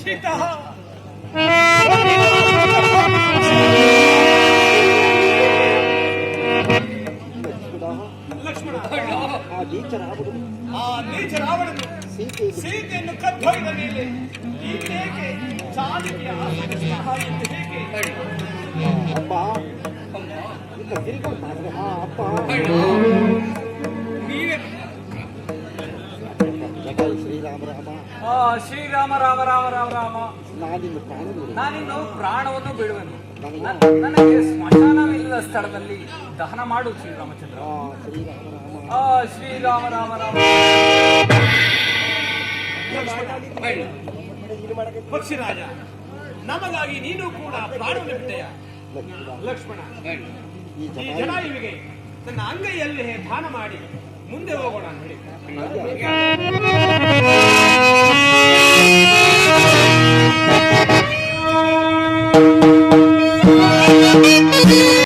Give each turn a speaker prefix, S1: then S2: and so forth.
S1: ಸೀತಾ ಲಕ್ಷ್ಮಣ, ಆ ನೀಚ ರಾವಣನು ಸೀತೆಯನ್ನು ಕದ್ದೊಯ್ದ ಮೇಲೆ ಈಗೇಕೆ ಚಾಲಕಿಯ ಆಸಕ್ತಿಯ ಎಂದು ಹೇಗೆ
S2: ಅಪ್ಪ ಅಪ್ಪ ಶ್ರೀರಾಮ ರಾಮ
S1: ಶ್ರೀರಾಮ ರಾಮ ರಾಮ ರಾಮ ರಾಮ. ನಾನಿನ್ನು ಪ್ರಾಣವನ್ನು ಬಿಡುವೆನು. ನನಗೆ ಸ್ಮಶಾನವಿಲ್ಲದ ಸ್ಥಳದಲ್ಲಿ ದಹನ ಮಾಡು ಶ್ರೀರಾಮಚಂದ್ರ. ಶ್ರೀರಾಮ ರಾಮ ರಾಮ. ಪಕ್ಷಿರಾಜ, ನಮಗಾಗಿ ನೀನು ಕೂಡ ಪ್ರಾಣವನ್ನು ಬಿಟ್ಟೆಯ. ಲಕ್ಷ್ಮಣ, ಈ ಜಟಾಯುವಿಗೆ ನನ್ನ ಅಂಗೈಯಲ್ಲಿ ದಾನ ಮಾಡಿ ಮುಂದೆ ಹೋಗೋಣ ಹೇಳಿ.